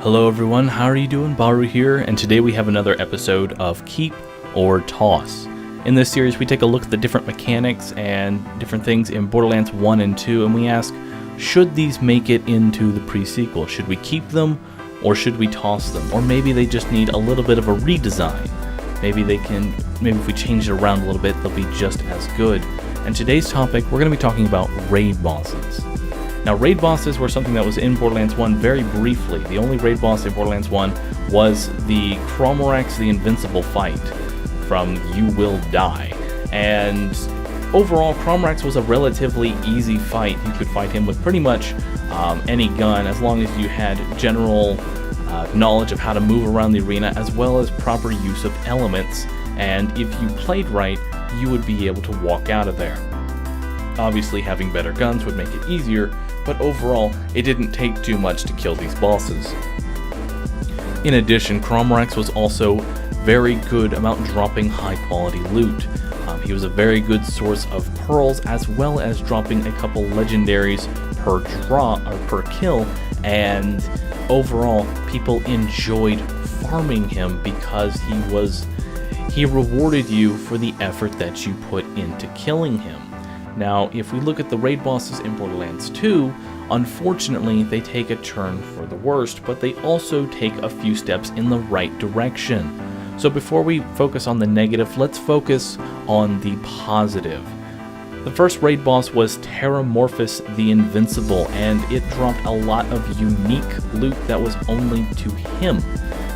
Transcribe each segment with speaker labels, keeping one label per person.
Speaker 1: Hello everyone, how are you doing? Bahroo here, and today we have another episode of Keep or Toss. In this series we take a look at the different mechanics and different things in Borderlands 1 and 2, and we ask, should these make it into the pre-sequel? Should we keep them, or should we toss them? Or maybe they just need a little bit of a redesign. Maybe if we change it around a little bit, they'll be just as good. And today's topic, we're going to be talking about raid bosses. Now, raid bosses were something that was in Borderlands 1 very briefly. The only raid boss in Borderlands 1 was the Terramorphus the Invincible fight from You Will Die. And overall, Terramorphus was a relatively easy fight. You could fight him with pretty much any gun, as long as you had general knowledge of how to move around the arena, as well as proper use of elements. And if you played right, you would be able to walk out of there. Obviously, having better guns would make it easier, but overall, it didn't take too much to kill these bosses. In addition, Terramorphus was also very good about dropping high-quality loot. He was a very good source of pearls, as well as dropping a couple legendaries per kill, and overall, people enjoyed farming him because he rewarded you for the effort that you put into killing him. Now, if we look at the raid bosses in Borderlands 2, unfortunately, they take a turn for the worst, but they also take a few steps in the right direction. So before we focus on the negative, let's focus on the positive. The first raid boss was Terramorphus the Invincible, and it dropped a lot of unique loot that was only to him.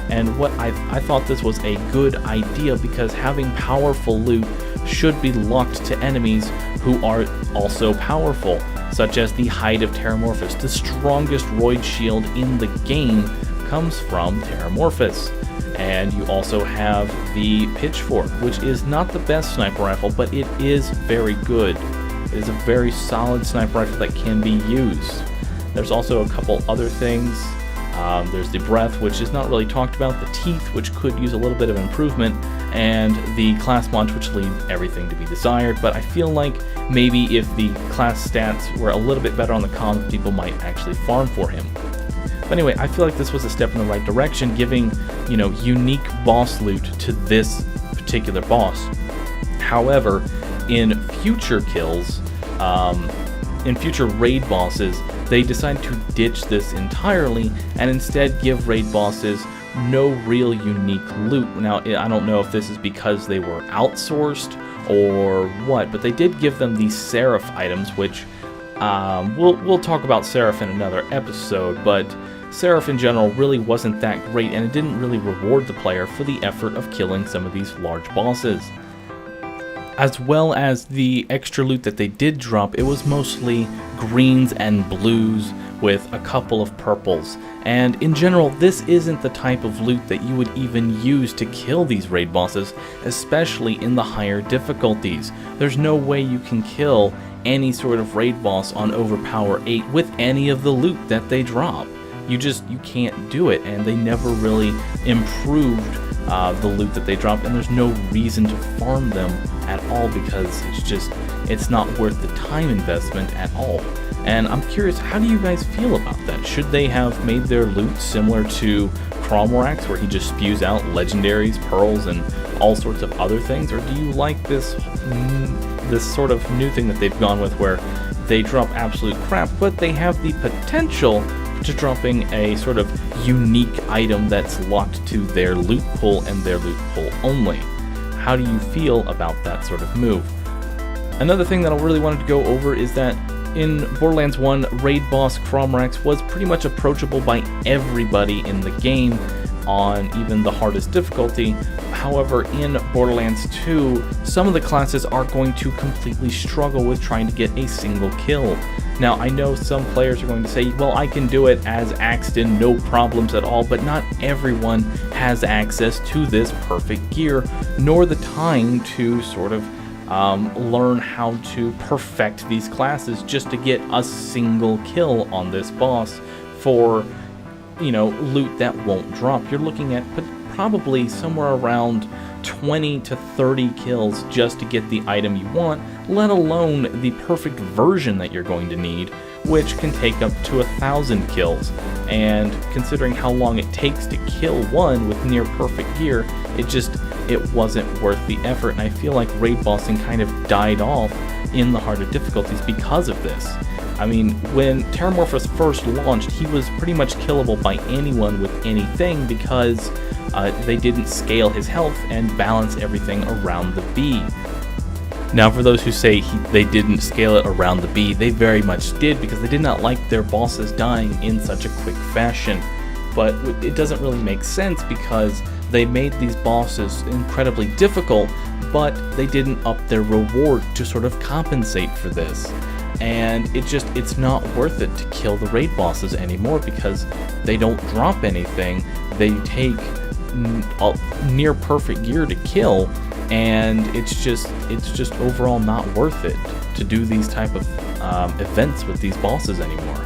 Speaker 1: And what I thought this was a good idea, because having powerful loot should be locked to enemies who are also powerful, such as the Hide of Terramorphus. The strongest Roid shield in the game comes from Terramorphus. And you also have the Pitchfork, which is not the best sniper rifle, but it is very good. It is a very solid sniper rifle that can be used. There's also a couple other things. There's the Breath, which is not really talked about, the Teeth, which could use a little bit of improvement, and the class mods, which leave everything to be desired. But I feel like maybe if the class stats were a little bit better on the comms, people might actually farm for him. But anyway, I feel like this was a step in the right direction, giving, unique boss loot to this particular boss. However, in future kills, in future raid bosses, they decide to ditch this entirely and instead give raid bosses no real unique loot. Now, I don't know if this is because they were outsourced or what, but they did give them these Seraph items, which we'll talk about Seraph in another episode, but Seraphin General really wasn't that great, and it didn't really reward the player for the effort of killing some of these large bosses. As well as the extra loot that they did drop, it was mostly greens and blues with a couple of purples. And in general, this isn't the type of loot that you would even use to kill these raid bosses, especially in the higher difficulties. There's no way you can kill any sort of raid boss on Overpower 8 with any of the loot that they drop. You can't do it, and they never really improved the loot that they drop, and there's no reason to farm them at all, because it's not worth the time investment at all. And I'm curious, how do you guys feel about that? Should they have made their loot similar to Terramorphus, where he just spews out legendaries, pearls, and all sorts of other things? Or do you like this sort of new thing that they've gone with, where they drop absolute crap, but they have the potential to dropping a sort of unique item that's locked to their loot pool and their loot pool only? How do you feel about that sort of move? Another thing that I really wanted to go over is that in Borderlands 1, raid boss Terramorphus was pretty much approachable by everybody in the game on even the hardest difficulty. However, in Borderlands 2, some of the classes are going to completely struggle with trying to get a single kill. Now, I know some players are going to say, well, I can do it as Axton, no problems at all, but not everyone has access to this perfect gear, nor the time to sort of learn how to perfect these classes just to get a single kill on this boss for, loot that won't drop. You're looking at probably somewhere around 20 to 30 kills just to get the item you want, let alone the perfect version that you're going to need, which can take up to 1,000 kills. And considering how long it takes to kill one with near perfect gear, it wasn't worth the effort, and I feel like raid bossing kind of died off in the harder difficulties because of this. I mean, when Terramorphus first launched, he was pretty much killable by anyone with anything because they didn't scale his health and balance everything around the bee. Now, for those who say they didn't scale it around the bee, they very much did, because they did not like their bosses dying in such a quick fashion. But it doesn't really make sense because they made these bosses incredibly difficult, but they didn't up their reward to sort of compensate for this. And it's not worth it to kill the raid bosses anymore because they don't drop anything. They take near perfect gear to kill, and it's just overall not worth it to do these type of events with these bosses anymore.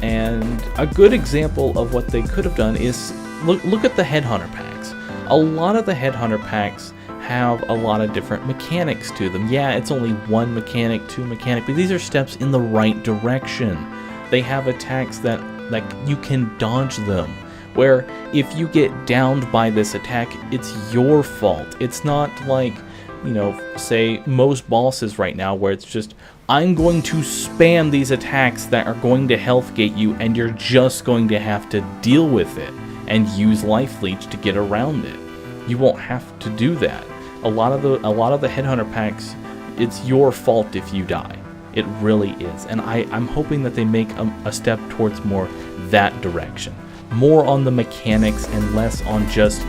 Speaker 1: And a good example of what they could have done is look at the headhunter packs. A lot of the headhunter packs have a lot of different mechanics to them. Yeah, it's only one mechanic, two mechanic, but these are steps in the right direction. They have attacks that like you can dodge them, where if you get downed by this attack, it's your fault. It's not like, say most bosses right now where it's just, I'm going to spam these attacks that are going to health gate you, and you're just going to have to deal with it and use life leech to get around it. You won't have to do that. A lot of the headhunter packs, it's your fault if you die. It really is. And I'm hoping that they make a step towards more that direction. More on the mechanics and less on just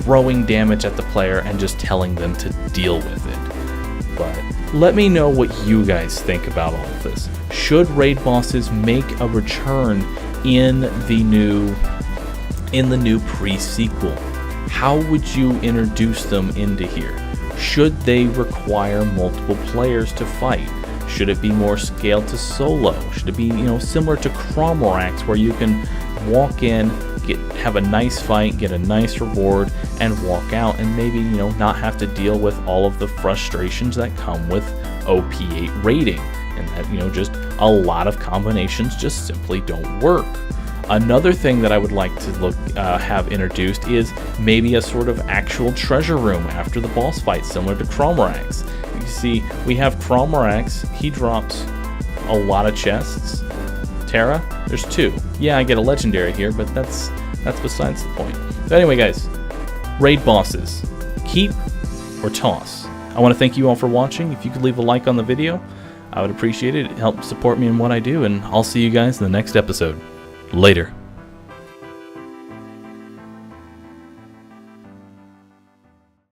Speaker 1: throwing damage at the player and just telling them to deal with it. But let me know what you guys think about all of this. Should raid bosses make a return in the new pre-sequel? How would you introduce them into here? Should they require multiple players to fight? Should it be more scaled to solo? Should it be, similar to Terramorphus, where you can walk in, have a nice fight, get a nice reward, and walk out, and maybe, not have to deal with all of the frustrations that come with OP8 raiding, and that, just a lot of combinations just simply don't work. Another thing that I would like to have introduced is maybe a sort of actual treasure room after the boss fight, similar to Terramorphus. You see, we have Terramorphus, he drops a lot of chests. Terra, there's 2. Yeah, I get a legendary here, but that's besides the point. But anyway, guys, raid bosses, keep or toss? I want to thank you all for watching. If you could leave a like on the video, I would appreciate it. It helps support me in what I do, and I'll see you guys in the next episode. Later.